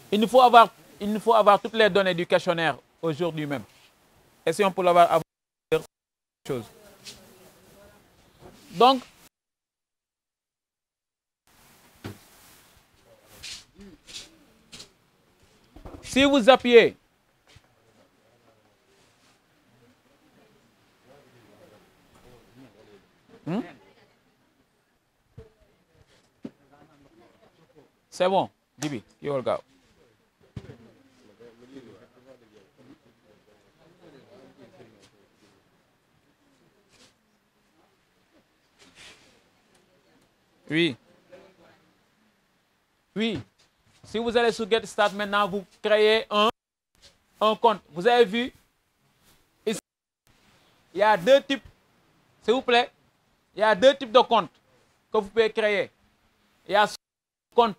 Il nous faut avoir toutes les données du questionnaire aujourd'hui même. Essayons pour l'avoir chose. Donc, si vous appuyez c'est bon, Dibi, you will go. Oui. Oui. Si vous allez sur Get Start maintenant, vous créez un compte. Vous avez vu, ici, il y a deux types, s'il vous plaît, il y a deux types de comptes que vous pouvez créer. Il y a un compte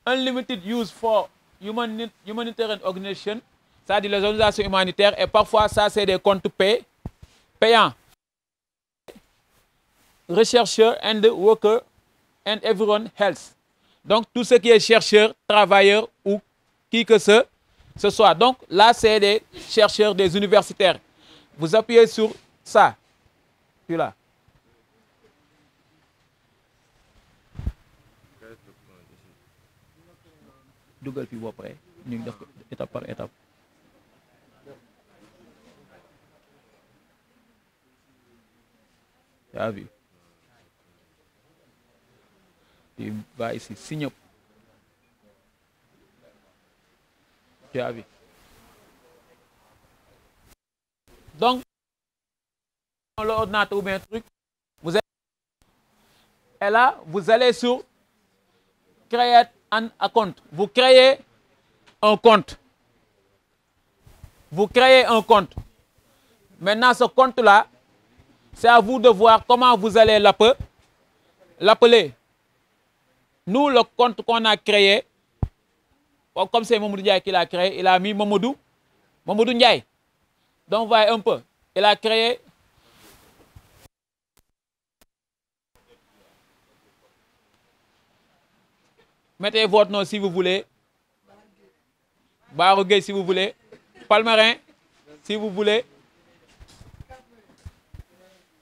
Unlimited Use for Humanitarian Organization, c'est-à-dire les organisations humanitaires, et parfois ça c'est des comptes payants. Rechercheurs and workers and everyone else. Donc tout ce qui est chercheurs, travailleurs ou qui que ce soit. Donc là c'est des chercheurs, des universitaires. Vous appuyez sur ça, puis là. Dougal puis après, ñu def étape par étape. Tu as vu? Tu vas ici, signe. Tu as vu? Donc, l'ordinateur ou bien un truc, vous êtes, et là, vous allez sur Create an account. Vous créez un compte. Vous créez un compte. Maintenant, ce compte-là, c'est à vous de voir comment vous allez l'appeler. Nous, le compte qu'on a créé, comme c'est Mamadou Ndiaye qui l'a créé, il a mis Mamadou Ndiaye. Donc, voyez un peu. Il a créé. Mettez votre nom si vous voulez. Barogué si vous voulez. Palmarin si vous voulez.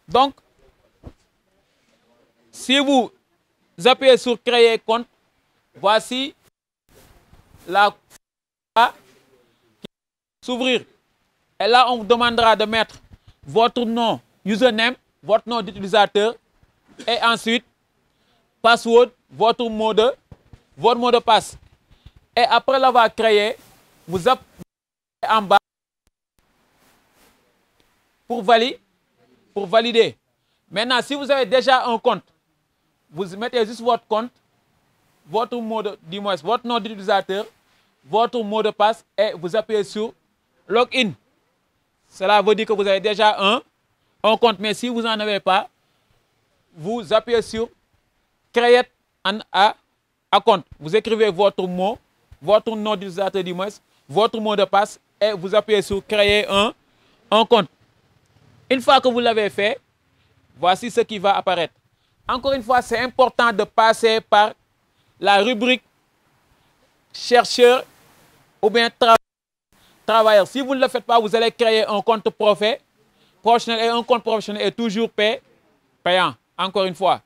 Donc, si vous appuyez sur créer compte, voici la qui va s'ouvrir. Et là, on vous demandera de mettre votre nom, username, votre nom d'utilisateur et ensuite password, votre mot de passe. Et après l'avoir créé, vous appuyez en bas pour valider. Maintenant, si vous avez déjà un compte, vous mettez juste votre compte, votre votre nom d'utilisateur, votre mot de passe et vous appuyez sur Login. Cela veut dire que vous avez déjà un compte. Mais si vous n'en avez pas, vous appuyez sur Create an account. Vous écrivez votre mot, votre nom d'utilisateur votre mot de passe et vous appuyez sur Créer un compte. Une fois que vous l'avez fait, voici ce qui va apparaître. Encore une fois, c'est important de passer par la rubrique chercheur ou bien travailleur. Si vous ne le faites pas, vous allez créer un compte professionnel et un compte professionnel est toujours payant, encore une fois.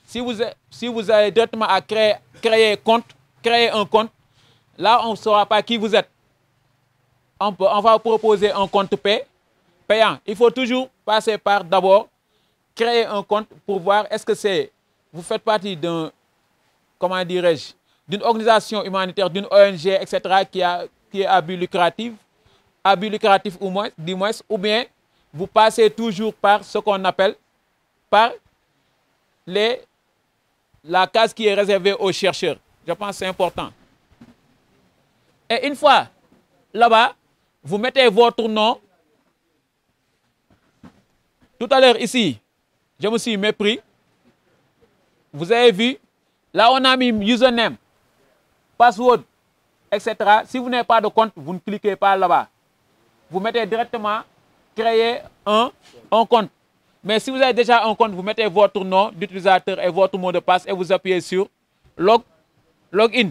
Si vous avez directement à créer un compte, là, on ne saura pas qui vous êtes. On va proposer un compte payant. Il faut toujours passer par d'abord créer un compte pour voir est-ce que vous faites partie d'un, comment dirais-je, d'une organisation humanitaire, d'une ONG, etc., qui est à but lucratif ou bien vous passez toujours par ce qu'on appelle par la case qui est réservée aux chercheurs. Je pense que c'est important. Et une fois là-bas, vous mettez votre nom. Tout à l'heure ici, je me suis mépris. Vous avez vu, là on a mis username, password, etc. Si vous n'avez pas de compte, vous ne cliquez pas là-bas. Vous mettez directement créer un compte. Mais si vous avez déjà un compte, vous mettez votre nom d'utilisateur et votre mot de passe et vous appuyez sur login.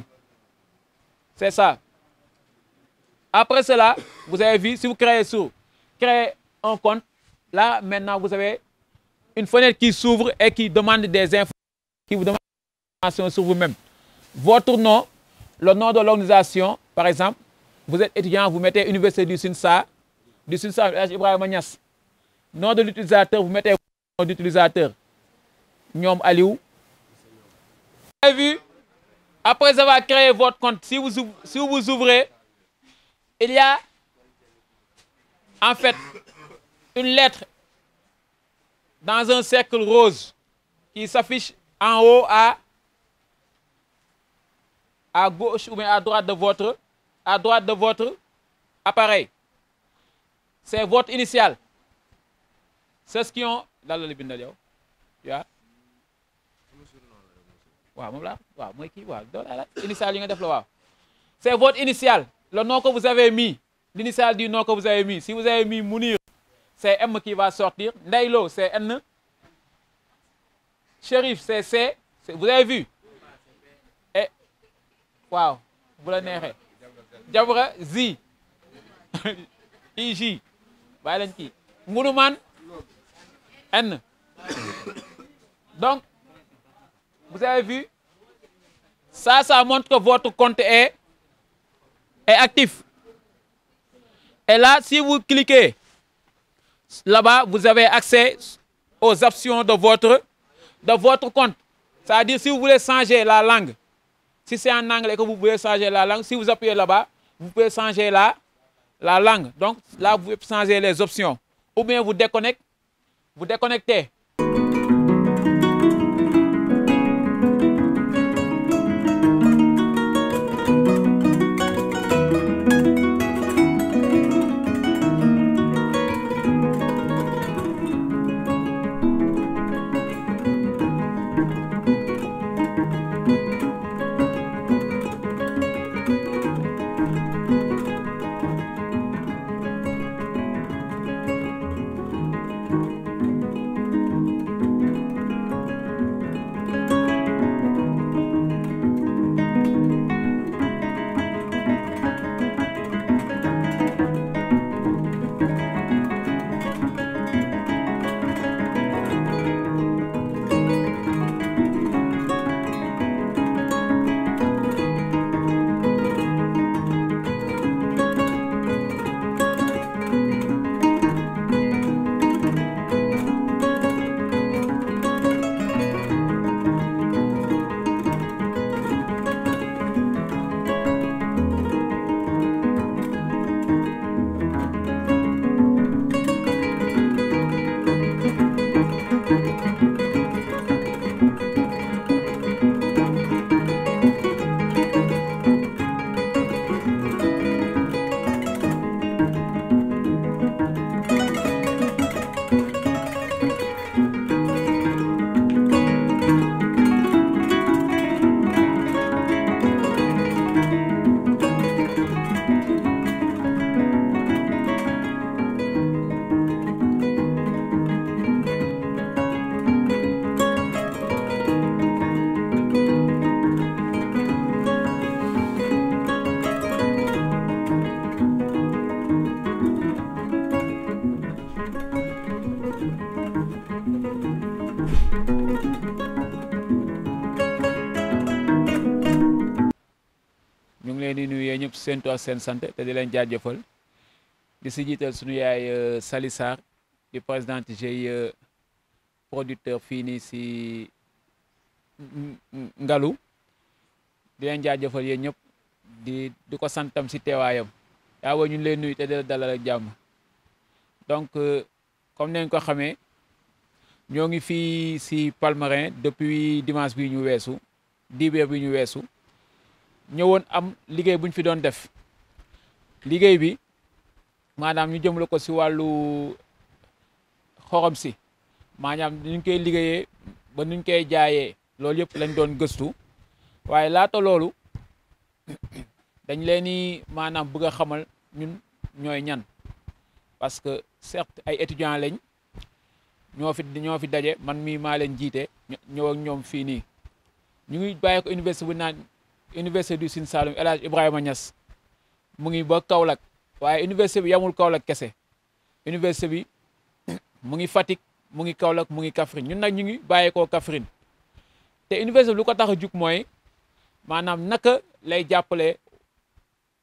C'est ça. Après cela, vous avez vu, si vous créez un compte, là maintenant vous avez une fenêtre qui s'ouvre et qui demande des informations, qui vous demande des informations sur vous-même. Votre nom, le nom de l'organisation, par exemple, vous êtes étudiant, vous mettez Université du Sinsa, Ibrahima Niass. Nom de l'utilisateur, vous mettez nom d'utilisateur. Nyom Aliou. Vous avez vu, après avoir créé votre compte, si vous ouvrez, il y a en fait une lettre dans un cercle rose qui s'affiche en haut à gauche ou bien à droite de votre appareil. C'est votre initiale. C'est ce qui ont là la bindal yow ya waaw moom la waaw mooy kii waaw doo la initiale yi nga def la waaw. C'est votre initiale, le nom que vous avez mis, l'initiale du nom que vous avez mis. Si vous avez mis Mounir, c'est M qui va sortir. Ndaïlo, c'est N. Chérif, c'est C. Vous avez vu? Et waouh, vous le n'avez. Jabra, Z. IJ. Mourouman, N. Donc, vous avez vu? Ça montre que votre compte est actif. Et là, si vous cliquez là-bas, vous avez accès aux options de votre compte. C'est-à-dire, si vous voulez changer la langue, si c'est en anglais que vous voulez changer la langue, si vous appuyez là-bas, vous pouvez changer la langue. Donc là, vous pouvez changer les options. Ou bien vous déconnectez. seen tur ak seen sant te di leen jaajëfal di si jiital suñu yaay Sali Sarr di présidente GIE producteur fii nii si Ngalu di leen jaajëfal yéen ñëpp di ko santam si teewaayam yaa booy ñu leen nuyu te di la dalal ak jàmm donc comme nañ ko xamee ñoo ngi fii si Palmarin depuis dimanche bi ñu weesu dibéer bi ñu weesu ñëwoon am liggéey bu ñu fi doon def liggéey bi maanaam ñu jëmale ko si wàllu xorom si maanaam nuñ koy liggéeyee ba nuñ koy jaayee loolu yëpp lañ doon gëstu waaye laata loolu dañ leen ni maanaam bëgg a xamal ñun ñooy ñan parce que certes ay étudiants lañ ñoo fi daje man mii maa leen jiite ñëw ak ñoom fii nii ñu ngi bàyyi ko université bu naan université du Sine Saloum El Hadj Ibrahima Niass mu ngi ba Kaolack waaye université bi yamul Kaolack kese université bi mu ngi Fatick mu ngi Kaolack mu ngi Kaffrine ñun nag ñu ngi bàyyeekoo Kaffrine te université bi lu ko tax a jug mooy maanaam naka lay jàppale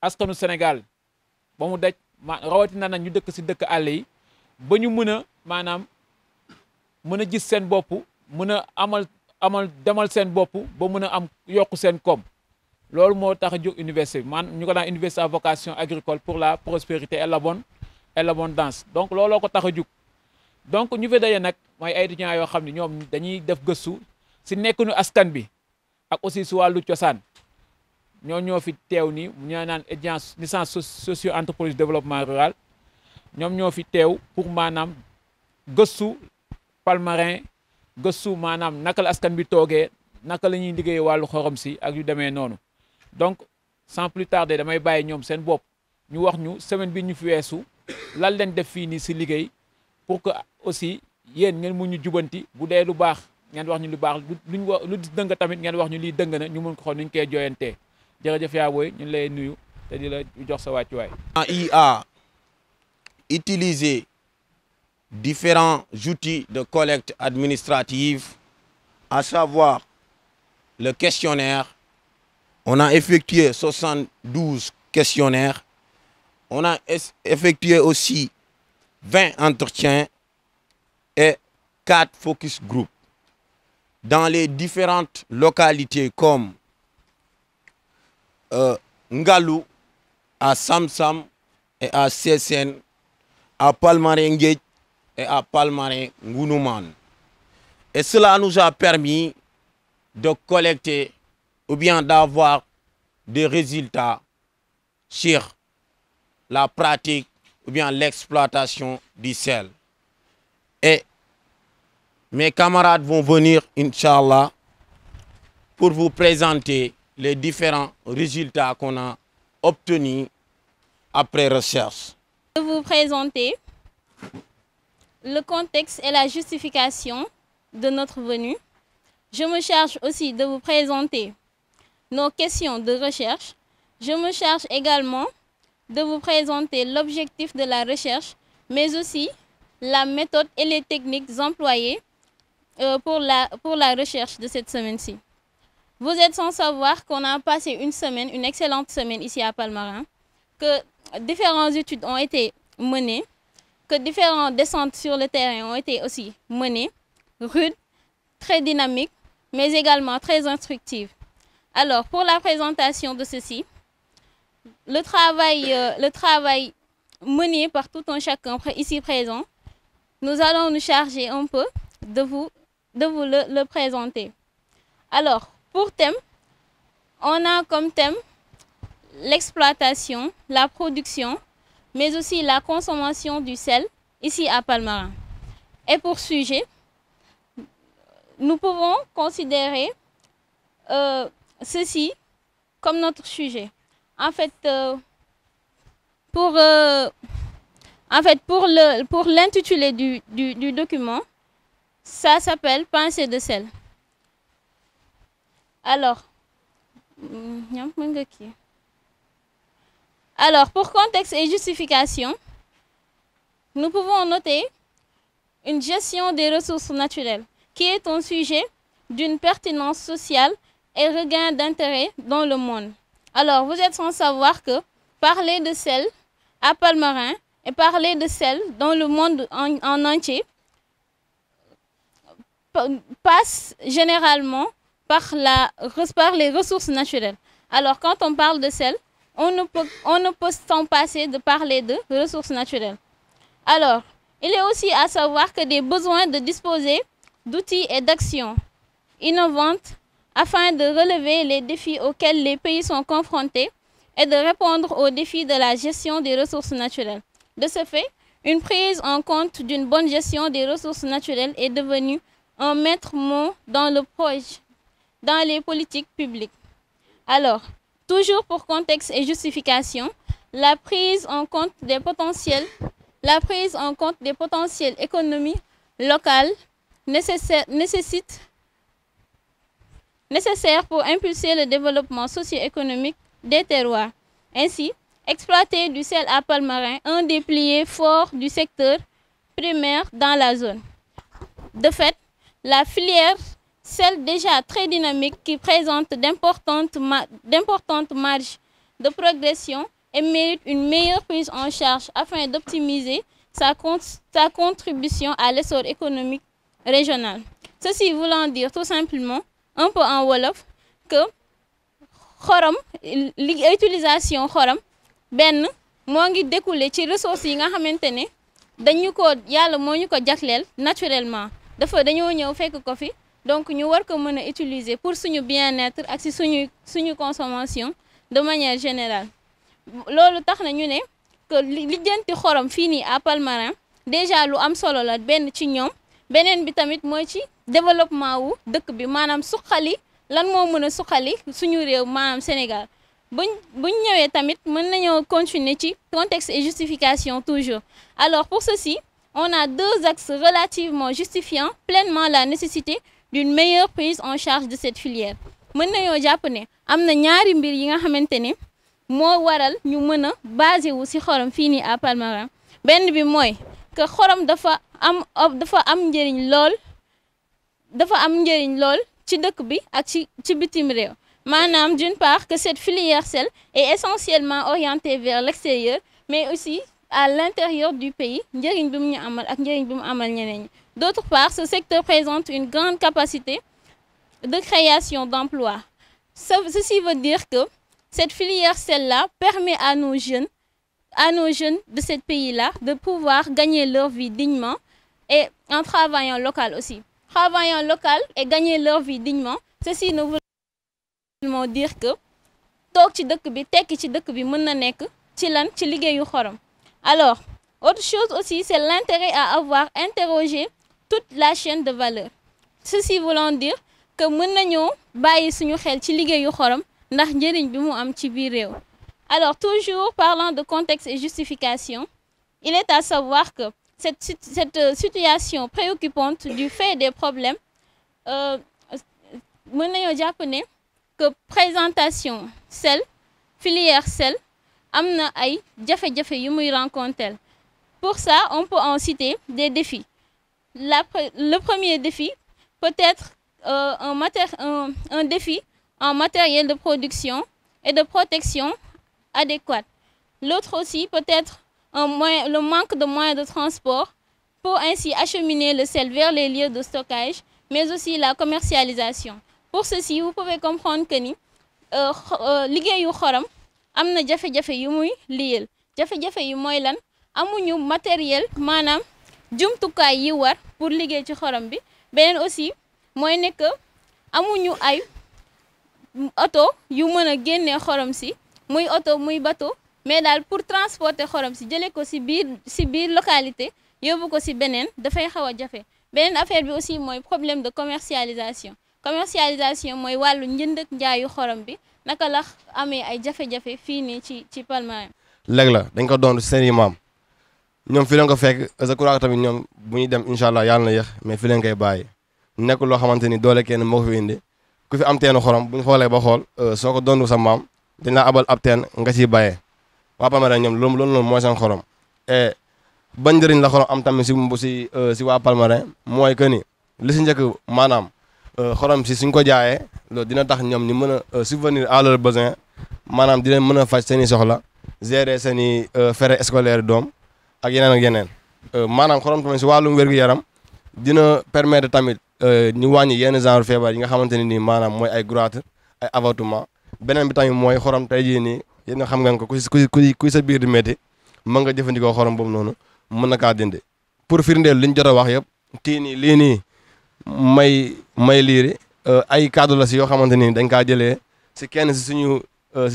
askanu Sénégal ba mu daj rawatina nag ñu dëkk si dëkk àll yi ba ñu mën a maanaam mën a gis seen bopp mën a amal demal seen bopp ba mën a am yokk seen koom loolu moo tax a jóg université bi maanaam ñu ko daan université à vocation agricole pour la prospérité et l'abondance donc looloo ko tax a jóg donc ñu fi daje nag mooy ay étudiants yoo xam ne ñoom dañuy def gëstu si nekkinu askan bi ak aussi si wàllu cosaan ñoo fi teew ni ñu naan étudiants licence socio anthropologie développement rural ñoom ñoo fi teew pour maanaam gëstu Palmarin gëstu maanaam naka la askan bi toogee naka la ñuy liggéey wàllu xorom si ak yu demee noonu donc sans plus tarder damay bàyyi ñoom seen bopp ñu wax ñu semaine bi ñu fi weesu lan leen def fii nii si liggéey pour que aussi yéen ngeen mun ñu jubanti bu dee lu baax ngeen wax ñu lu baax lu dëng tamit ngeen wax ñu lii dëng na ñu mun ko xool nu ñu koy jooyantee jërëjëf yaa booy ñu lay nuyu te di la jox sa wàccuwaay. IA utiliser différents outils de collecte administrative, à savoir le questionnaire. On a effectué 72 questionnaires. On a effectué aussi 20 entretiens et 4 focus group dans les différentes localités comme Ngalu, à Samsam et à Sessène, à Palmarin Nguédj et à Palmarin Ngounoumane. Et cela nous a permis de collecter ou bien d'avoir des résultats sur la pratique ou bien l'exploitation du sel. Et mes camarades vont venir, Inch'Allah, pour vous présenter les différents résultats qu'on a obtenus après recherche. Je vais vous présenter le contexte et la justification de notre venue. Je me charge aussi de vous présenter nos questions de recherche. Je me charge également de vous présenter l'objectif de la recherche, mais aussi la méthode et les techniques employées pour la recherche de cette semaine-ci. Vous êtes sans savoir qu'on a passé une excellente semaine ici à Palmarin, que différentes études ont été menées, que différentes descentes sur le terrain ont été aussi menées, rudes, très dynamiques, mais également très instructives. Alors, pour la présentation de ceci, le travail mené par tout un chacun ici présent, nous allons nous charger un peu de vous le présenter. Alors, pour thème, on a comme thème l'exploitation, la production, mais aussi la consommation du sel ici à Palmarin. Et pour sujet, nous pouvons considérer ceci comme notre sujet. En fait, pour l'intitulé du document, ça s'appelle Pincée de sel. Alors, pour contexte et justification, nous pouvons noter une gestion des ressources naturelles, qui est un sujet d'une pertinence sociale et regain d'intérêt dans le monde. Alors, vous êtes sans savoir que parler de sel à Palmarin et parler de sel dans le monde en entier passe généralement par les ressources naturelles. Alors, quand on parle de sel, on ne peut s'en passer de parler de ressources naturelles. Alors, il est aussi à savoir que des besoins de disposer d'outils et d'actions innovantes afin de relever les défis auxquels les pays sont confrontés et de répondre aux défis de la gestion des ressources naturelles. De ce fait, une prise en compte d'une bonne gestion des ressources naturelles est devenue un maître mot dans les politiques publiques. Alors, toujours pour contexte et justification, la prise en compte des potentiels économiques locales nécessaires pour impulser le développement socio-économique des terroirs. Ainsi, exploiter du sel à Palmarin, un des piliers forts du secteur primaire dans la zone. De fait, la filière sel déjà très dynamique qui présente d'importantes marges de progression et mérite une meilleure prise en charge afin d'optimiser sa contribution à l'essor économique régional. Ceci voulant dire tout simplement, un peu en wolof, que l'utilisation xorom benn moo ngi découler ci ressources yi nga xamante ne yàlla moo ñu ko jagleel naturellement dañoo ñëw fekk ko fi donc ñu war ko mën a utiliser pour suñu bien-être ak ci suñu consommation de manière générale. Loolu tax na ñu ne que lijjanti xorom fii nii à Palmarin déjà lu am solo la benn ci ñoom beneen bi tamit mooy ci développement wu dëkk bi maanaam suqali lan moo mën a suqali suñu réew maanaam Sénégal. buñ ñëwee tamit mën nañoo continuer ci contexte et justification toujours. Alors pour ceci, on a deux axes relativement justifiant pleinement la nécessité d'une meilleure prise en charge de cette filière. Mën nañoo jàpp ne am na ñaari mbir yi nga xamante ne moo waral ñu mën a basé wu ci xorom fii nii à Palmarin. Benn bi mooy que xorom dafa am njëriñ lool ci dëkk bi ak ci bitim réew. Maanaam d'une part que cette filière sel est essentiellement orientée vers l'extérieur mais aussi à l'intérieur du pays njëriñ bi mu ñu amal ak njëriñ bi mu amal ñeneen ñi. D'autre part, ce secteur présente une grande capacité de création d'emplois. Ceci veut dire que cette filière sel-là permet à nos jeunes de ce pays-là de pouvoir gagner leur vie dignement et en travaillant local aussi. Travaillant local et gagner leur vie dignement, ceci ne veut pas dire que toog ci dëkk bi tekki ci dëkk bi mën na nekk ci liggéeyu xorom. Alors, autre chose aussi, c'est l'intérêt à avoir interrogé toute la chaîne de valeur. Ceci voulant dire que mën nañoo bàyyi suñu xel ci liggéeyu xorom ndax njëriñ bi mu am ci biir réew. Alors, toujours parlant de contexte et justification, il est à savoir que cette situation préoccupante du fait des problèmes mën nañoo jàpp ne que présentation filière sel am na ay jafe-jafe yu muy rencontrer. Pour ça, on peut en citer des défis. Le premier défi peut être un défi en matériel de production et de protection adéquat. L'autre aussi peut être le manque de moyens de transport pour ainsi acheminer le sel vers les lieux de stockage, mais aussi la commercialisation. Pour ceci, vous pouvez comprendre que ni liggéeyu xorom am na jafe-jafe yu muy liyeel jafe-jafe yi mooy lan amuñu matériel maanaam jumtukaay yi war pour liggéey ci xorom bi. Beneen aussi mooy ne que amuñu ay oto yu mën a génnee xorom si muy oto muy bateau mais daal pour transporter xorom si jëlee ko si biir localité yóbbu ko si beneen dafay xaw a jafe. Beneen affaire bi aussi mooy problème de commercialisation mooy wàllu njënd ak njaayu xorom bi naka la amee ay jafe-jafe fii nii ci Palmarin. léegi la dañ ko doon seen i maam ñoom fi leen ko fekk je crois que tamit ñoom bu ñuy dem incha allah yàlla na yéex mais fi leen koy bàyyi nekk loo xamante ni doole kenn moo ko fi indi ku fi am teenu xorom bu ñu xoolee ba xool soo ko doondu sa maam dañ laa abal ab teen nga ciy bàyyee waa Palmarin ñoom loolu mooy seen xorom et ban njëriñ la xorom am tamit si waa Palmarin mooy que ni li si njëkk maanaam xorom si suñ ko jaayee loolu dina tax ñoom ñu mën a subvenir à leurs besoins maanaam di leen mën a faj seen i soxla gérer seen i frais scolaire doom ak yeneen maanaam xorom tamit si wàllum wér-gu-yaram dina permettre tamit ñu wàññi yenn genre feebar yi nga xamante ne nii maanaam mooy ay goitre ay avortement beneen bi tamit mooy xorom tey jii nii yéen xam ngeen ko ku sa biir di métti mën nga jëfandikoo xorom boobu noonu mën na kaa dindi pour firndeel li ñu jot a wax yëpp kii nii lii nii may liiri ay kaddu la si yoo xamante ni dañ kaa jëlee si kenn si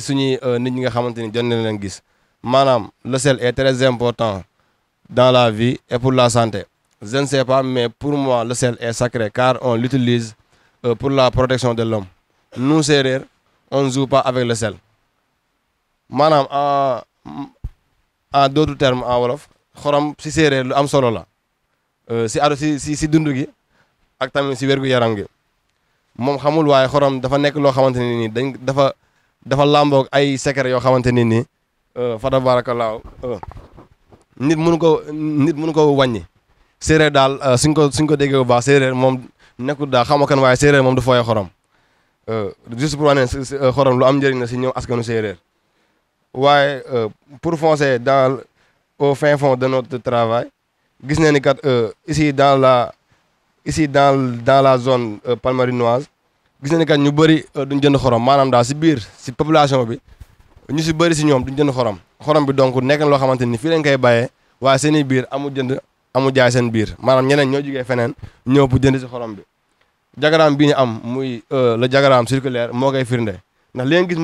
suñuy nit ñi nga xamante ni jot na leen gis maanaam le sel est très important dans la vie et pour la santé je ne sais pas mais pour moi le sel est sacré car on l'utilise pour la protection de l'homme nous Sérères on ne joue pas avec le sel maanaam en d'autres termes en wolof xorom si séeréer lu am solo la si dund gi ak tamit si wérgu yaram gi moom xamul waaye xorom dafa nekk loo xamante ne nii dafa làmboog ay secret yoo xamante ne nii fa tabaarakallaahu nit mënu ko wàññi séeréer daal suñ ko déggee bu baax séeréer moom nekkul daal xamoo kan waaye séeréer moom du fooyee xorom juste pour wane xorom lu am njëriñ la si ñoom askanu séeréer waaye pour foncer au fin fond de notre travail gis nañu ni kat ici dans la zone palmarinoise gis nañu ni kat ñu bëri duñ jënd xorom maanaam daal si population bi ñu si bëri si ñoom duñ jënd xorom bi donc nekk na loo xamante ni fii lañ koy bàyyee waaye seen i biir amul jaay seen biir maanaam ñeneen ñoo jugee feneen ñëw pour jënd si xorom bi diagramme bi ñu am muy le diagramme circulaire moo koy firnde ndax li ngeen gis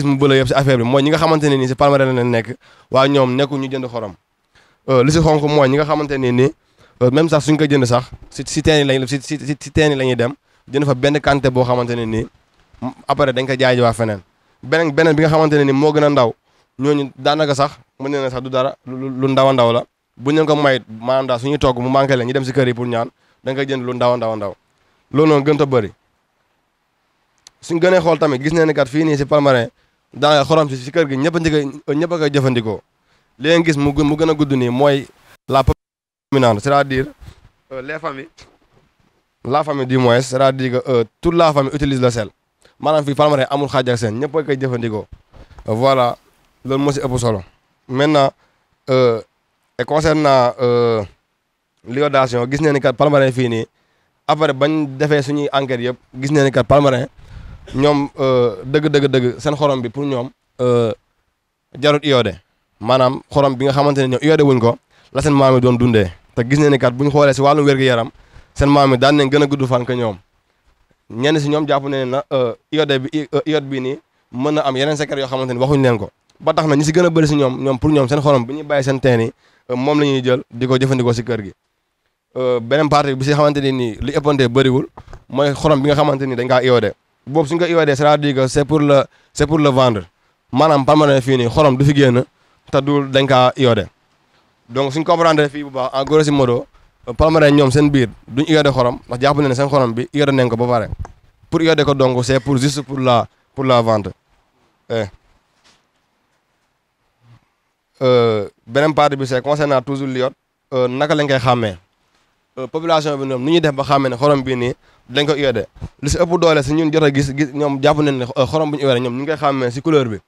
mu bëla yëpp si affaire bi mooy ñi nga xamante ne nii si Palmarin la nekk waaye ñoom nekku ñu jënd xorom li si xonk mooy ñi nga xamante ne nii même sax suñ ko jënd sax si teen yi la ñuy dem jënd fa benn quantité boo xamante ne nii après dañ ko jaay ji waa feneen beneen bi nga xamante ne nii moo gën a ndaw ñooñu daanaka sax mën na ne sax du dara lu ndaw a ndaw la bu ñu leen ko may maanaam daal suñuy togg mu manqué leen ñu dem si kër yi pour ñaan da nga koy jënd lu ndaw a ndaw loolu noonu gën a bëri suñ gënee xool tamit gis nañ ne kat fii nii si Palmarin daanaka xorom si kër gi ñëpp a koy jëfandikoo li ngeen gis mu gën a gudd nii mooy la dominante c'est-à-dire la famille du moins c'est-à-dire que toute la famille utilise le sel maanaam fii Palmarin amul xaaj ak seen ñëpp a koy jëfandikoo voilà loolu moo si ëpp solo maintenant et concernant l'iodation gis nañ ni kat Palmarin fii nii après bañ defee suñuy enquête yëpp gis nañ ni kat Palmarin ñoom dëgg seen xorom bi pour ñoom jarut iodé maanaam xorom bi nga xamante ne ñoom iodé wuñ ko la seen maam yi doon dundee te gis nañ ni kat bu ñu xoolee si wàllum wér-gu-yaram seen maam yi daan nañ gën a gudd fan que ñoom ñenn si ñoom jàpp ne na iodé bi nii mën na am yeneen secret yoo xamante ni waxuñ leen ko ba tax na ñi si gën a bëri si ñoom pour ñoom seen xorom bi ñuy bàyyi seen teen yi moom la ñuy jël di ko jëfandikoo si kër gi beneen partie bi si xamante ni nii li ëppante bëriwul mooy xorom bi nga xamante ni dañ kaa iodé boobu suñ ko iodé c'est-à-dire que c'est pour le vendre maanaam Palmarin fii nii xorom du fi génn te du dañ kaa iodé donc suñ comprendre fii bu baax en grosso modo Palmarin ñoom seen biir duñ iodé xorom ndax jàpp ne seen xorom bi iodé nañ ko ba pare pour iodé ko donc c'est juste pour la vente beneen partie bi c'est concernant toujours l'iode naka lañ koy xàmmee population bi ñoom ni ñuy def ba xàmmee ne xorom bii nii dañ ko iodé li si ëpp doole si ñun jot a gis ñoom jàpp nañ ne xorom bu ñu iodé ñoom ñu ngi koy xàmmee si couleur bi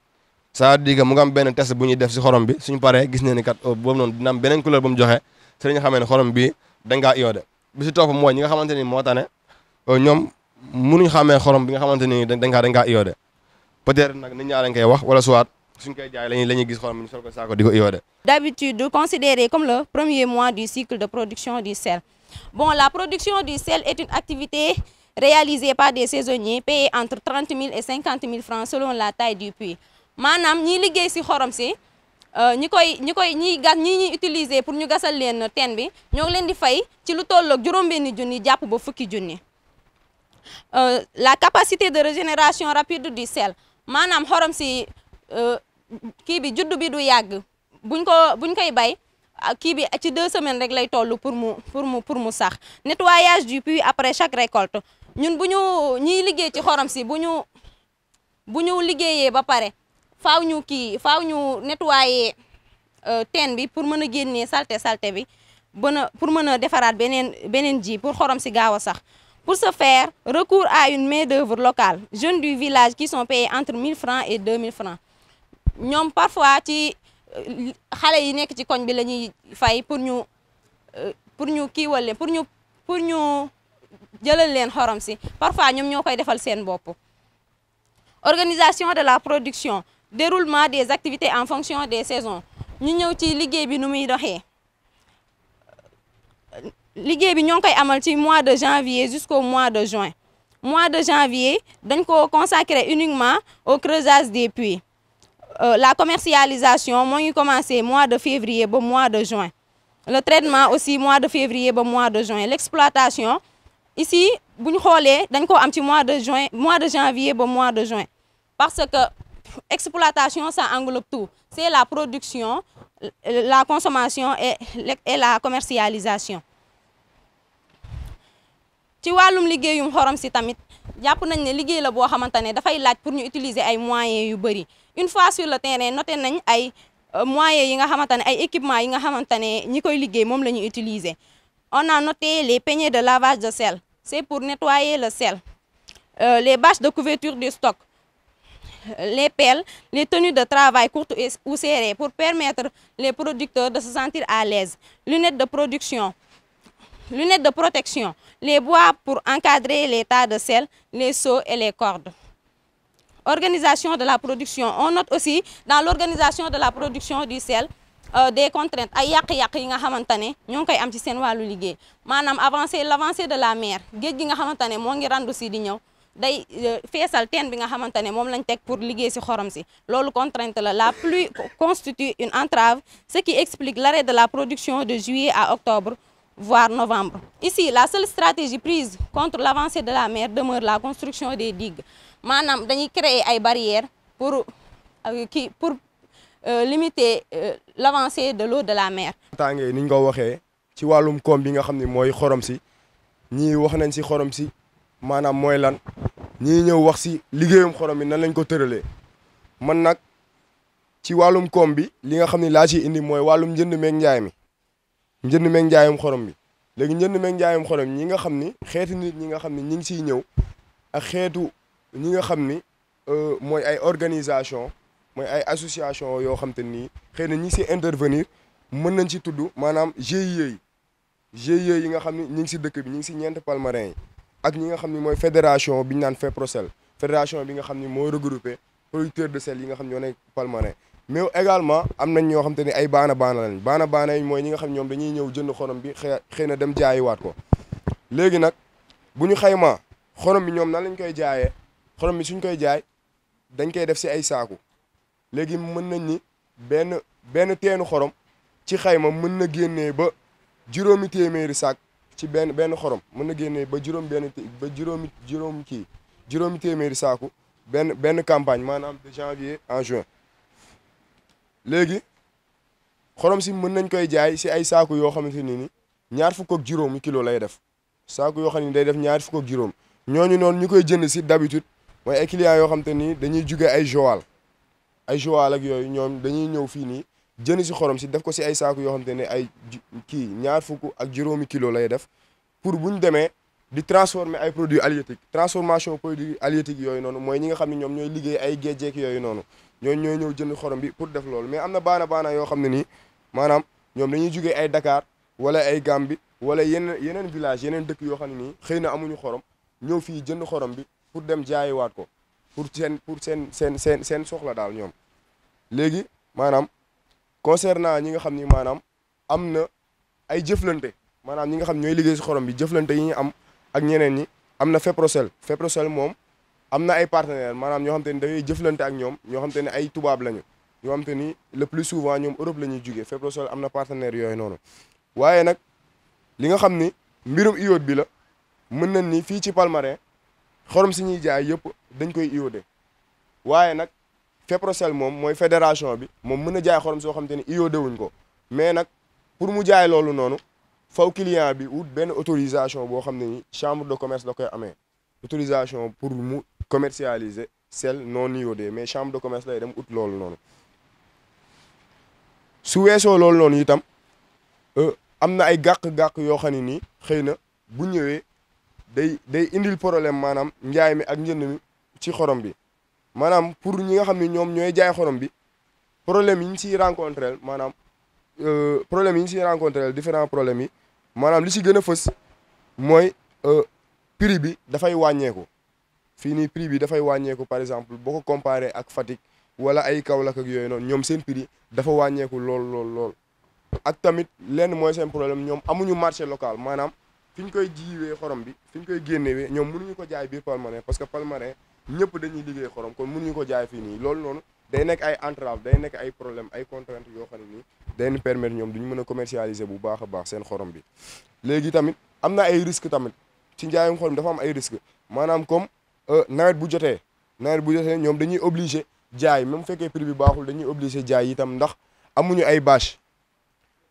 c'est-à-dire que mu ngi am benn test bu ñuy def si xorom bi suñu paree gis nañ ni kat boobu noonu dina am beneen couleur bu mu joxe si la ñu xamee ne xorom bi dañ kaa iodé bi si topp mooy ñi nga xamante ni moo tane ñoom mënuñ xàmmee xorom bi nga xamante ni dañ kaa iodé peut-être nag nit ñaa lañ koy wax wala soit suñ koy jaay la ñuy gis xorom ñu sol ko saako di ko iodé. D'habitude considéré comme le premier mois du cycle de production du sel. Bon, la production du sel est une activité réalisée par des saisonniers payés entre 30 000 et 50 000 francs selon la taille du puits. maanaam ñiy liggéey si xorom si ñi utiliser pour ñu gasal leen teen bi ñoo ngi leen di fay ci lu tolloog juróom-benni junni jàpp ba fukki junni. La capacité de régénération rapide du sel maanaam xorom si kii bi juddu bi du yàgg buñ koy bay kii bi ci 2 semaines rek lay toll pour mu sax. Nettoyage du puits après chaque récolte ñun ñiy liggéey ci xorom si bu ñu liggéeyee ba pare faaw ñu nettoyer teen bi pour mën a génnee saleté bi pour mën a defaraat beneen ji pour xorom si gaaw a sax Pour ce faire, recours à une main-d'œuvre locale, jeunes du village qui sont payés entre 1000 francs et 2000 francs. Ñoom parfois ci xale yi nekk ci koñ bi la ñuy fay pour ñu kiiwal leen pour ñu jëlal leen xorom si parfois ñoom ñoo koy defal seen bopp. Organisation de la production, déroulement des activités en fonction des saisons. Ñu ñëw ci liggéey bi nu muy doxee. Liggéey bi ñoo ngi koy amal ci mois de janvier jusqu'au mois de juin. Mois de janvier dañ ko consacré uniquement au creusage des puits. La commercialisation moo ngi commencé mois de février ba mois de juin. Le traitement aussi mois de février ba mois de juin. L'exploitation ici bu ñu xoolee dañ ko am ci mois de janvier ba mois de juin. Parce que exploitation ça englobe tout. C'est la production, la consommation et la commercialisation. Ci wàllum liggéeyum xorom si tamit jàpp nañ ne liggéey la boo xamante ne dafay laaj pour ñu utiliser ay moyens yu bëri. Une fois sur le terrain noté nañ ay moyens yi nga xamante ne ay équipements yi nga xamante ne ñi koy liggéey moom la ñu utiliser. On a noté les peignées de lavage de sel, c'est pour nettoyer le sel. Les bâches de couverture du stock, les pelles, les tenues de travail courtes ou serrées pour permettre les producteurs de se sentir à l'aise. Lunettes de production, lunettes de protection, les bois pour encadrer les tas de sel, les seaux et les cordes. Organisation de la production. On note aussi dans l'organisation de la production du sel des contraintes ay yàq-yàq yi nga xamante ne ñoo ngi koy am ci seen wàllu liggéey maanaam l'avancée de la mer géej gi nga xamante ne moo ngi randu si di ñëw day feesal teen bi nga xamante ne moom lañ teg pour liggéey si xorom si loolu contrainte la pluie constitue une entrave, ce qui explique l'arrêt de la production de juillet à octobre voire novembre. Ici, la seule stratégie prise contre l'avancée de la mer demeure la construction des digues. Maanaam dañuy créer ay barrières pour limiter l'avancée de l'eau de la mer. tàngee ni ñu ko waxee ci wàllum koom bi nga xam ne mooy xorom si ñii wax nañ si xorom si maanaam mooy lan ñii ñëw wax si liggéeyum xorom bi nan lañ ko tëralee man nag ci wàllum koom bi li nga xam ne laa ci indi mooy wàllum njënd meeg njaay mi. njënd meeg njaayum xorom bi léegi njënd meeg njaayum xorom ñi nga xam ni xeetu nit ñi nga xam ni ñi ngi siy ñëw ak xeetu ñi nga xam ni mooy ay organisation mooy ay association yoo xam te nii xëy na ñi si intervenir mën nañ ci tudd maanaam GIE yi nga xam ni ñi ngi si dëkk bi ñi ngi si ñeenti palmarins yi ak ñi nga xam ni mooy fédération bi ñu naan FEPROSEL fédération bi nga xam ni mooy regroupé producteurs de sel yi nga xam ñoo nekk palmarin mais également am nañ ñoo xam te ne ay baana lañ baana yi mooy ñi nga xam ñoom dañuy ñëw jënd xorom bi xëy na dem jaayiwaat ko léegi nag bu ñu xaymaa xorom bi ñoom nan lañ koy jaayee xorom bi suñ koy jaay dañ koy def si ay saaku léegi mën nañ ni benn teenu xorom ci xayma mën na génnee ba juróomi téeméeri saak ci benn xorom mën na génnee ba juróomi téeméeri saaku benn campagne maanaam de janvier en juin. léegi xorom si mën nañ koy jaay si ay saaku yoo xamante ni ñaar fukk ak juróomi kilo lay def saaku yoo xam ne day def ñaar fukk ak juróom ñooñu noonu ñu koy jënd si d'habitude mooy ay clients yoo xamante ni dañuy jóge ay Joal ak yooyu ñoom dañuy ñëw fii nii jënd si xorom si def ko si ay saaku yoo xamante ne ay ñaar fukk ak juróomi kilo lay def pour bu ñu demee di transformer ay produits halieutiques transformation produits halieutiques yooyu noonu mooy ñi nga xam ne ñoom ñooy liggéey ay géejeek yooyu noonu ñooñu ñooy ñëw jënd xorom bi pour def loolu mais am na baana yoo xam ne nii maanaam ñoom dañuy jugee ay Dakar wala ay Gambie wala yeneen village yeneen dëkk yoo xam ne nii xëy na amuñu xorom ñëw fii jënd xorom bi pour dem jaayiwaat ko pour seen soxla daal ñoom. léegi maanaam concernant ñi nga xam ni maanaam am na ay jëflante maanaam ñi nga xam ñooy liggéey si xorom bi jëflante yi ñu am ak ñeneen ñi am na FEPROSEL moom. am na ay partenaires maanaam ñoo xam te ni dangay jëflante ak ñoom ñoo xam te ne ay tubaab lañu ñoo xam te ni le plus souvent ñoom Europe la ñuy jugee FEPROSEL am na partenaires yooyu noonu waaye nag li nga xam ni mbirum iode bi la mën nañ ni fii ci Palmarin xorom si ñuy jaay yëpp dañ koy iodé waaye nag FEPROSEL moom mooy fédération bi moom mën na jaay xorom soo xam te ni iodé wuñ ko mais nag pour mu jaay loolu noonu faw client bi wut benn autorisation boo xam ne ni chambre de commerce da koy amee autorisation pour mu commercialiser sel non iodé mais chambre de commerce lay dem ut loolu noonu su weesoo loolu noonu itam am na ay gàq-gàq yoo xam ne nii xëy na bu ñëwee day indil problème maanaam njaay mi ak njënd mi ci xorom bi maanaam pour ñi nga xam ne ñoom ñooy jaay xorom bi problème yi ñu siy rencontré maanaam problème yi ñu siy rencontré différents problèmes yi maanaam li si gën a fës mooy prix bi dafay wàññeeku fii nii prix bi dafay wàññeeku par exemple boo ko comparé ak Fatick wala ay Kaolack ak yooyu noonu ñoom seen prix dafa wàññeeku lool ak tamit lenn mooy seen problème ñoom amuñu marché local maanaam fi ñu koy jiwee xorom bi fi ñu koy génnewee ñoom mënuñu ko jaay biir Palmarin parce que Palmarin ñëpp dañuy liggéey xorom kon mënuñu ko jaay fii nii loolu noonu day nekk ay entrave day nekk ay problème ay contraintes yoo xam ne nii day ñu permettre ñoom duñu mën a commercialiser bu baax a baax seen xorom bi léegi tamit am na ay risques tamit ci njaayum xorom dafa am ay risques maanaam comme nawet bu jotee ñoom dañuy obligé jaay même fekkee prix bi baaxul dañuy obligé jaay itam ndax amuñu ay bâche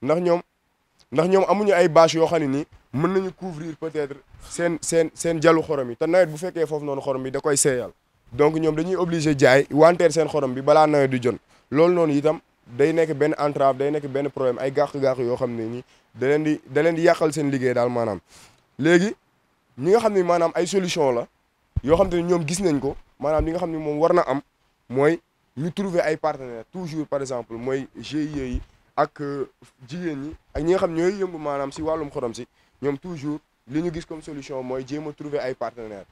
ndax ñoom amuñu ay bâche yoo xam ne nii mën nañu couvrir peut-être seen jalu xorom yi te nawet bu fekkee foofu noonu xorom bi da koy seeyal donc ñoom dañuy obligé jaay wanteer seen xorom bi balaa nawet di jon loolu noonu itam day nekk benn entrave day nekk benn problème ay gàq-gàq yoo xam ne nii da leen di yàqal seen liggéey daal maanaam léegi ñi nga xam ne maanaam ay solution la yoo xam te ne ñoom gis nañ ko maanaam li nga xam ne moom war na am mooy ñu trouver ay partenaires toujours par exemple mooy GIE yi ak jigéen ñi ak ñi nga xam ñooy yëngu maanaam si wàllum xorom si ñoom toujours li ñu gis comme solution mooy jéem a trouver ay partenaires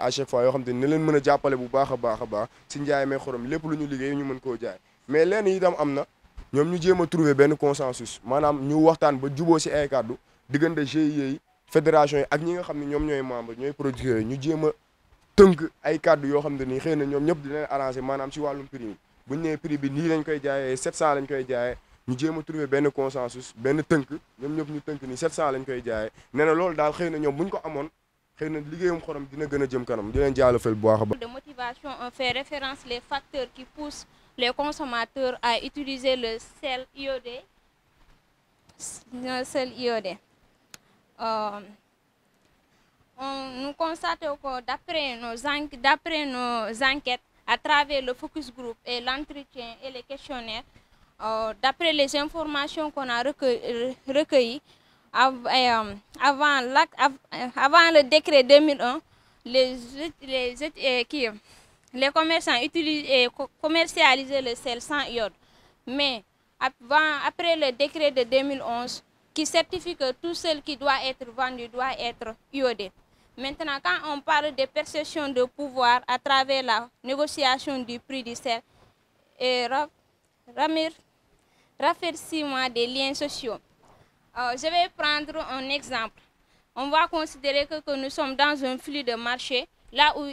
à chaque fois yoo xam te ne leen mën a jàppale bu baax a baax si njaay mee xorom lépp lu ñu liggéey ñu mën koo jaay mais lenn itam am na ñoom ñu jéem a trouver benn consensus maanaam ñu waxtaan ba juboo si ay kàddu diggante GIE yi fédération yi ak ñi nga xam ne ñoom ñooy membre ñooy producteurs yi ñu jéem a tënk ay kàddu yoo xam ne nii xëy na ñoom ñëpp di leen arrangé maanaam si wàllum prix yi bu ñu nee prix bi nii lañ koy jaayee 700 lañ koy jaayee ñu jéem a trouver benn consensus benn tënk ñoom ñëpp ñu tënk ni 700 lañ koy jaayee nee na loolu daal xëy na ñoom bu ñu ko amoon xëy na liggéeyum xorom dina gën a jëm kanam di leen jaajëfal bu baax a baax. De motivation, on fait référence les facteurs qui poussent les consommateurs à utiliser le sel iodé. Nous constatons que d'après nos enquêtes, à travers le focus group et l'entretien et les questionnaires, d'après les informations qu'on a recueillies, avant le décret 2001, les commerçants commercialisaient le sel sans iode. Mais après le décret de 2011, qui certifie que tout sel qui doit être vendu doit être iodé. Maintenant, quand on parle de perception de pouvoir à travers la négociation du prix du sel et raffermissement des liens sociaux, je vais prendre un exemple. On va considérer que nous sommes dans un flux de marché, là où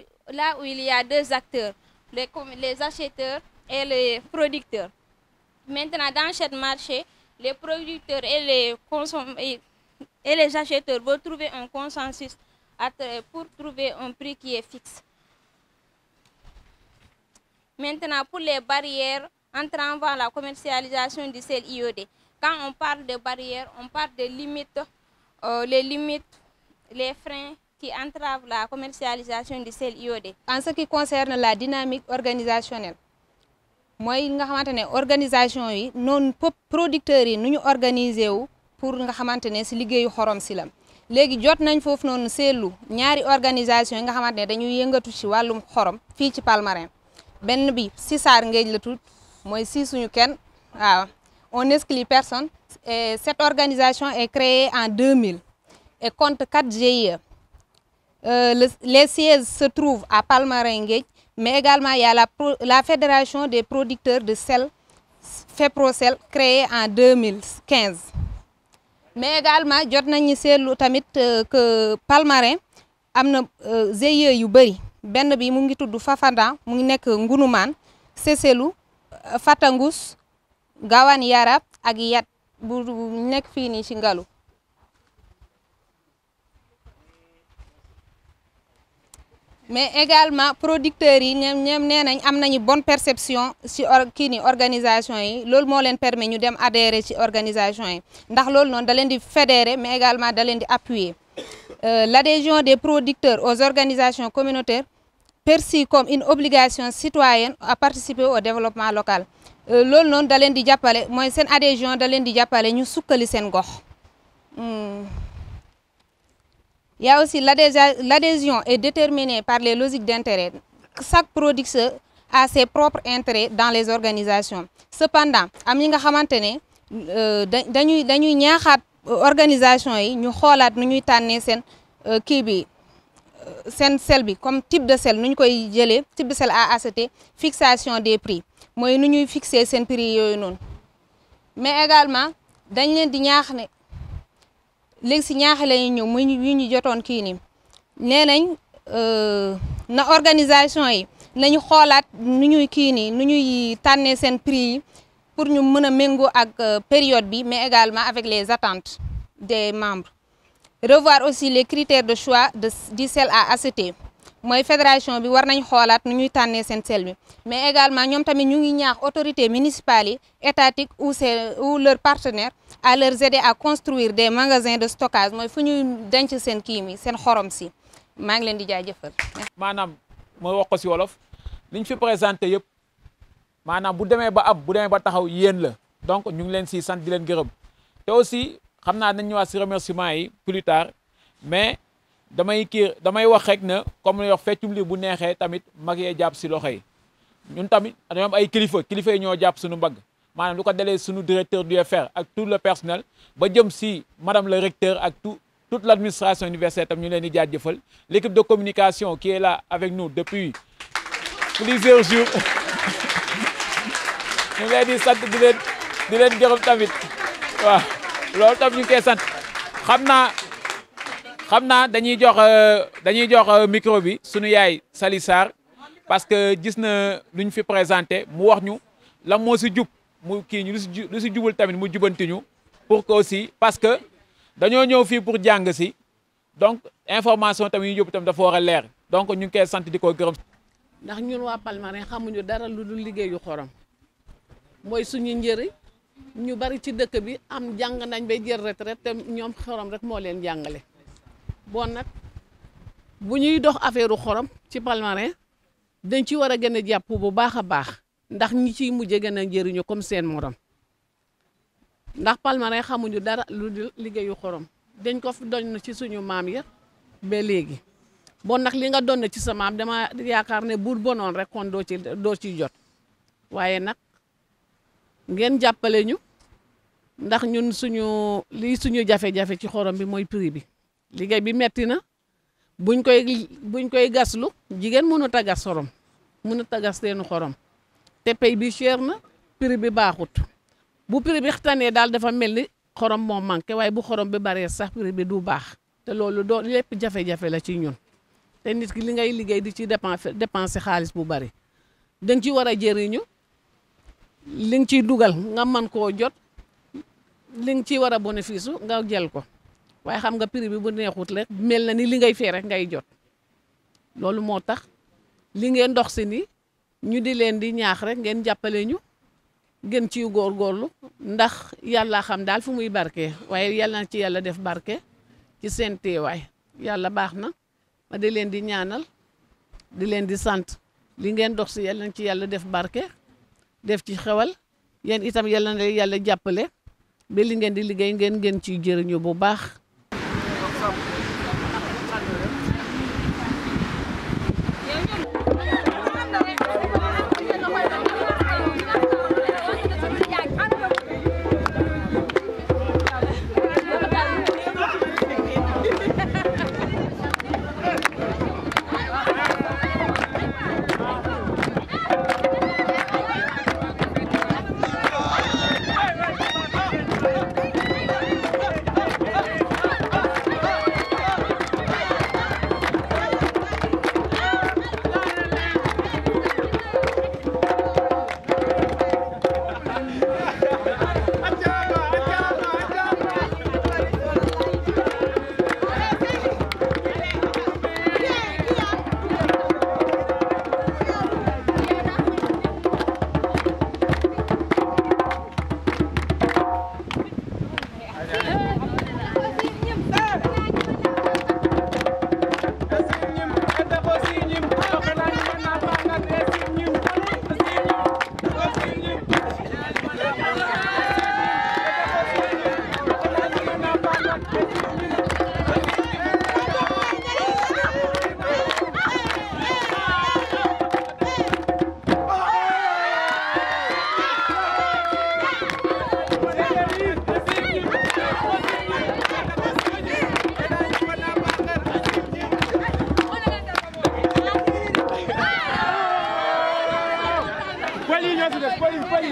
il y a deux acteurs, les acheteurs et les producteurs. Maintenant, dans ce marché, les producteurs et les acheteurs vont trouver un consensus pour trouver un prix qui est fixe. Maintenant, pour les barrières entravant la commercialisation du sel iodé, quand on parle de barrières, on parle de limites, les freins qui entravent la commercialisation du sel iodé. En ce qui concerne la dynamique organisationnelle, mooy nga xamante ne organisation yi noonu producteurs yi nu ñu organiser wu pour nga xamante ne si liggéeyu xorom si la léegi jot nañ foofu noonu seetlu ñaari organisation yi nga xamante ne dañuy yëngatu ci wàllum xorom fii ci Palmarin benn bi Sisar Ngéej la tudd mooy siisuñu kenn waaw on n'exclut personne et cette organisation est créée en 2000 et compte 4 GIE. Les sièges se trouvent à Palmarin Ngéej, mais également il y a la Fédération des producteurs de sel, FEPROSEL, créée en 2015. Mais également jot nañu seetlu tamit que Palmarin am na GIE yu bëri benn bi mu ngi tudd Fafanda mu ngi nekk Ngunumaan Seselu Fatangus Gawan Yarab ak Yat bu nekk fii nii ci Ngalu. Mais également producteurs yi ñoom nee nañ am nañu bonne perception ci organisation yi loolu moo leen permet ñu dem adhérer ci organisation yi ndax loolu noonu da leen di fédérer mais également da leen di appuyer. L'adhésion des producteurs aux organisations communautaires perçue comme une obligation citoyenne à participer au développement local loolu noonu da leen di jàppale mooy seen adhésion da leen di jàppale ñu sukkali seen gox. Il y a aussi l'adhésion est déterminée par les logiques d'intérêt. Chaque producteur a ses propres intérêts dans les organisations. Cependant am ñi nga xamante ne dañuy ñaaxaat organisation yi ñu xoolaat nu ñuy tànnee seen kii bi seen sel bi comme type de sel nu ñu koy jëlee type de sel à acheter, fixation des prix mooy nu ñuy fixer seen prix yooyu noonu. Mais également dañ leen di ñaax ne léegi si ñaaxe la ñuy ñëw muy yu ñu jotoon kii nii nee nañ na organisation yi nañu xoolaat nu ñuy kii nii nu ñuy tànnee seen prix yi pour ñu mën a méngoo ak période bi mais également avec les attentes des membres. Revoir aussi les critères de choix du sel à acheter mooy fédération bi war nañ xoolaat nu ñuy tànnee seen sel bi mais également ñoom tamit ñu ngi ñaax autorités municipales yi étatiques ou leurs partenaires à leur aider à construire des magasins de stockage mooy fu ñuy denc seen kii mi seen xorom si maa ngi leen di jaajëfal. maanaam mooy wax ko si wolof liñ fi présenté yëpp maanaam bu demee ba taxaw yéen la donc ñu ngi leen si sant di leen gërëm te aussi xam naa dañ ñëwaat si remerciement yi plus tard mais damay wax rek na comme ni wax feccum li bu neexee tamit mag yee jàpp si loxo yi ñun tamit dañoo am ay kilifa yi ñoo jàpp suñu mbagg maanaam lu ko delee suñu directeur du UFR ak tout le personnel ba jëm si madame le recteur ak toute l'administration universitaire tam ñu leen di jaajëfal l'équipe de communication qui est là avec nous depuis plusieurs jours ñu leen di sant di leen gërëm tamit waaw loolu tam ñu ngi koy sant xam naa dañuy jox micro bi sunu yaay Sali Sarr parce que gis na lu ñu fi présenté mu wax ñu lan moo si jub mu kii ñu lu si jubul tamit mu jubanti ñu pour que aussi parce que dañoo ñëw fii pour jàng si donc information tamit yu yóbbu tamit dafa war a leer donc ñu ngi koy sant di ko gërëm. ndax ñun waa Palmarin xamuñu dara lu dul liggéeyu xorom mooy suñu njëriñ ñu bari ci dëkk bi am jàng nañ bay jël retraite te ñoom xorom rek moo leen jàngale. bon nag bu ñuy dox affaire xorom ci Palmarin dañ ci war a gën a jàpp bu baax a baax ndax ñi ciy mujjee gën a njëriñu comme seen morom ndax Palmarin xamuñu dara lu dul liggéeyu xorom dañ ko fi doon ci suñu maam ya ba léegi bon nag li nga doon ci sa maam dama yaakaar ne bu bonoon rek kon doo ci jot waaye nag ngeen jàppale ñu ndax ñun suñu jafe-jafe ci xorom bi mooy prix bi. liggéey bi metti na buñ koy gaslu jigéen mënut a gas xorom mënut a gas teenu xorom te pay bi cher na prix bi baaxut bu prix bi xtanee daal dafa mel ni xorom moo manqué waaye bu xorom bi baree sax prix bi du baax te loolu lépp jafe-jafe la ci ñun te nit ki li ngay liggéey di ci dépenser xaalis bu bari danga ci war a jëriñu li nga ciy dugal nga mën koo jot li nga ciy war a bénéfice nga jël ko waaye xam nga prix bi bu neexut rek mel na ni li ngay fee rek ngay jot loolu moo tax li ngeen dox si ni ñu di leen di ñaax rek ngeen jàppale ñu gën ciy góorgóorlu ndax yàlla xam daal fu muy barke waaye yàlla na ci yàlla def barke ci seen teewaay yàlla baax na ma di leen di ñaanal di leen di sant li ngeen dox si yàlla na ci yàlla def barke def ci xewal yéen itam yàlla na yàlla jàppale ba li ngeen di liggéey ngeen ciy jëriñu bu baax.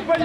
bay